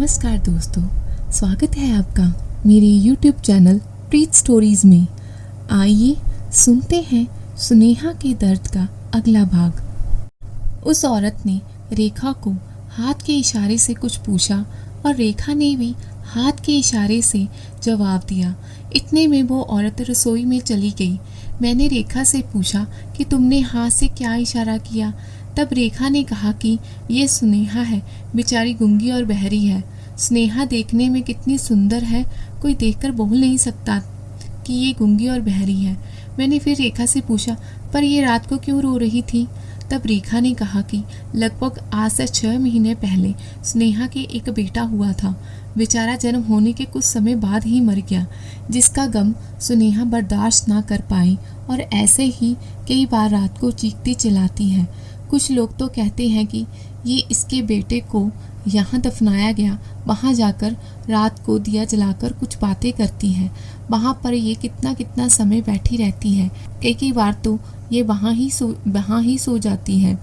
नमस्कार दोस्तों, स्वागत है आपका मेरे YouTube चैनल प्रीत स्टोरीज में। आइए सुनते हैं सुनेहा के दर्द का अगला भाग। उस औरत ने रेखा को हाथ के इशारे से कुछ पूछा और रेखा ने भी हाथ के इशारे से जवाब दिया। इतने में वो औरत रसोई में चली गई। मैंने रेखा से पूछा कि तुमने हाथ से क्या इशारा किया। तब रेखा ने कहा कि ये सुनेहा है, बेचारी गूंगी और बहरी है। स्नेहा देखने में कितनी सुंदर है, कोई देखकर बोल नहीं सकता कि ये गूंगी और बहरी है। मैंने फिर रेखा से पूछा, पर ये रात को क्यों रो रही थी? तब रेखा ने कहा कि लगभग आज से 6 महीने पहले स्नेहा के एक बेटा हुआ था। बेचारा जन्म होने के कुछ समय बाद ही मर गया, जिसका गम सुनेहा बर्दाश्त ना कर पाई और ऐसे ही कई बार रात को चीखती चिल्लाती है। कुछ लोग तो कहते हैं कि ये इसके बेटे को यहाँ दफनाया गया, वहाँ जाकर रात को दिया जलाकर कुछ बातें करती है। वहाँ पर ये कितना कितना समय बैठी रहती है। कई बार तो ये वहाँ ही सो जाती है।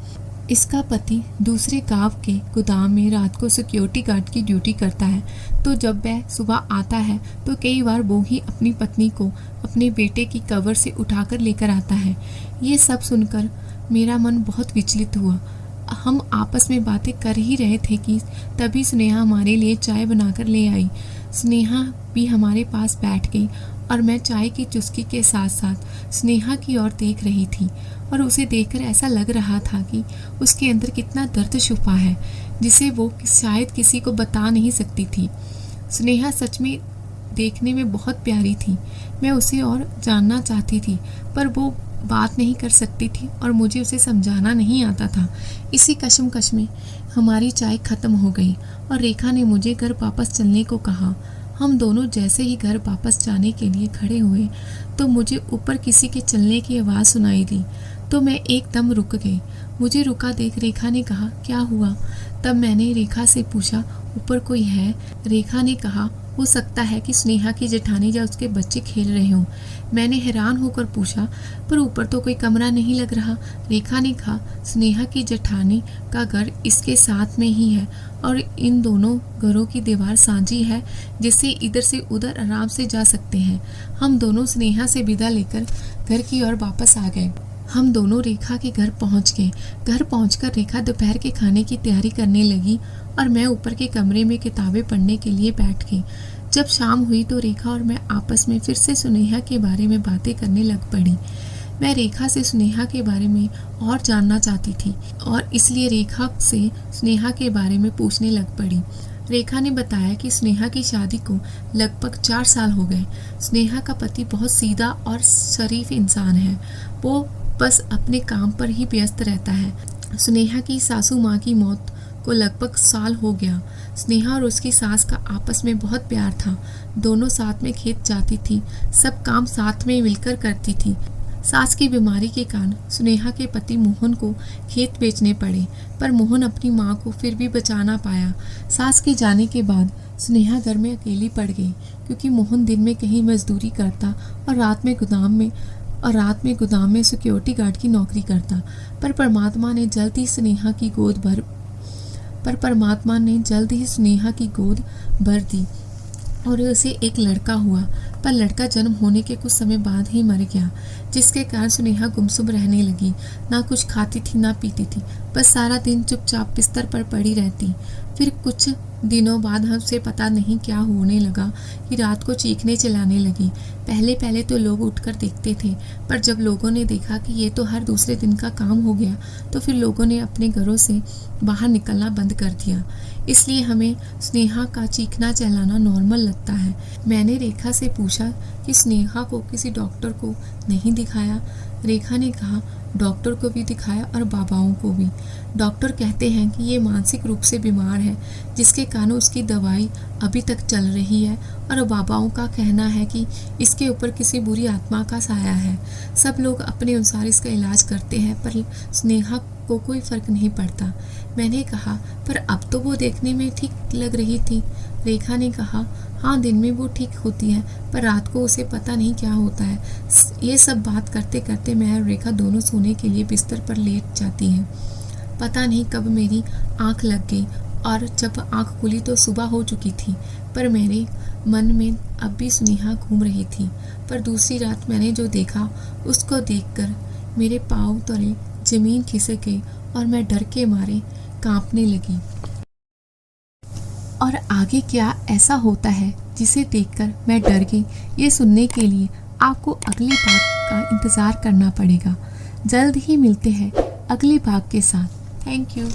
इसका पति दूसरे गांव के गोदाम में रात को सिक्योरिटी गार्ड की ड्यूटी करता है, तो जब वह सुबह आता है तो कई बार वो ही अपनी पत्नी को अपने बेटे की कब्र से उठाकर लेकर आता है। ये सब सुनकर मेरा मन बहुत विचलित हुआ। हम आपस में बातें कर ही रहे थे कि तभी स्नेहा हमारे लिए चाय बनाकर ले आई। स्नेहा भी हमारे पास बैठ गई और मैं चाय की चुस्की के साथ साथ स्नेहा की ओर देख रही थी और उसे देखकर ऐसा लग रहा था कि उसके अंदर कितना दर्द छुपा है, जिसे वो शायद किसी को बता नहीं सकती थी। स्नेहा सच में देखने में बहुत प्यारी थी। मैं उसे और जानना चाहती थी, पर वो बात नहीं कर सकती थी और मुझे उसे समझाना नहीं आता था। इसी कशमकश में हमारी चाय खत्म हो गई और रेखा ने मुझे घर वापस चलने को कहा। हम दोनों जैसे ही घर वापस जाने के लिए खड़े हुए तो मुझे ऊपर किसी के चलने की आवाज़ सुनाई दी, तो मैं एकदम रुक गई। मुझे रुका देख रेखा ने कहा, क्या हुआ? तब मैंने रेखा से पूछा, ऊपर कोई है? रेखा ने कहा, हो सकता है कि स्नेहा की जेठानी या उसके बच्चे खेल रहे हों। मैंने हैरान होकर पूछा, पर ऊपर तो कोई कमरा नहीं लग रहा। रेखा ने कहा, स्नेहा की जेठानी का घर इसके साथ में ही है और इन दोनों घरों की दीवार साझी है, जिससे इधर से उधर आराम से जा सकते हैं। हम दोनों स्नेहा से विदा लेकर घर की ओर वापस आ गए। हम दोनों रेखा के घर पहुंच गए। घर पहुंचकर रेखा दोपहर के खाने की तैयारी करने लगी और मैं ऊपर के कमरे में किताबें पढ़ने के लिए बैठ गई। जब शाम हुई तो रेखा और मैं आपस में फिर से सुनेहा के बारे में बातें करने लग पड़ी। मैं रेखा से स्नेहा के बारे में और जानना चाहती थी और इसलिए रेखा से स्नेहा के बारे में पूछने लग पड़ी। रेखा ने बताया कि स्नेहा की शादी को लगभग 4 साल हो गए। स्नेहा का पति बहुत सीधा और शरीफ इंसान है। वो बस अपने काम पर ही व्यस्त रहता है। स्नेहा की सासू माँ की मौत को लगभग साल हो गया। स्नेहा और उसकी सास का आपस में बहुत प्यार था। दोनों साथ में खेत जाती थी, सब काम साथ में मिलकर करती थी। सास की बीमारी के कारण स्नेहा के पति मोहन को खेत बेचने पड़े, पर मोहन अपनी माँ को फिर भी बचा ना पाया। सास के जाने के बाद स्नेहा घर में अकेली पड़ गई, क्योंकि मोहन दिन में कहीं मजदूरी करता और रात में गोदाम में सिक्योरिटी गार्ड की नौकरी करता। पर परमात्मा ने जल्द ही स्नेहा की गोद भर दी और उसे एक लड़का हुआ। पर लड़का जन्म होने के कुछ समय बाद ही मर गया, जिसके कारण स्नेहा गुमसुम रहने लगी। ना कुछ खाती थी ना पीती थी, बस सारा दिन चुपचाप बिस्तर पर पड़ी रहती। फिर कुछ दिनों बाद हमसे पता नहीं क्या होने लगा कि रात को चीखने चिल्लाने लगी। पहले तो लोग उठकर देखते थे, पर जब लोगों ने देखा कि ये तो हर दूसरे दिन का काम हो गया, तो फिर लोगों ने अपने घरों से बाहर निकलना बंद कर दिया। इसलिए हमें स्नेहा का चीखना चिल्लाना नॉर्मल लगता है। मैंने रेखा से पूछा कि स्नेहा को किसी डॉक्टर को नहीं दिखाया? रेखा ने कहा, डॉक्टर को भी दिखाया और बाबाओं को भी। डॉक्टर कहते हैं कि ये मानसिक रूप से बीमार है, जिसके कारण उसकी दवाई अभी तक चल रही है, और बाबाओं का कहना है कि इसके ऊपर किसी बुरी आत्मा का साया है। सब लोग अपने अनुसार इसका इलाज करते हैं, पर स्नेहा को कोई फर्क नहीं पड़ता। मैंने कहा, पर अब तो वो देखने में ठीक लग रही थी। रेखा ने कहा, हाँ, दिन में वो ठीक होती है, पर रात को उसे पता नहीं क्या होता है। ये सब बात करते करते मैं और रेखा दोनों सोने के लिए बिस्तर पर लेट जाती हैं। पता नहीं कब मेरी आंख लग गई और जब आंख खुली तो सुबह हो चुकी थी, पर मेरे मन में अब भी स्नेहा घूम रही थी। पर दूसरी रात मैंने जो देखा उसको देखकर मेरे पाँव तले जमीन खिसक गई और मैं डर के मारे कांपने लगी। और आगे क्या ऐसा होता है जिसे देखकर मैं डर गई, ये सुनने के लिए आपको अगले भाग का इंतज़ार करना पड़ेगा। जल्द ही मिलते हैं अगले भाग के साथ। Thank you.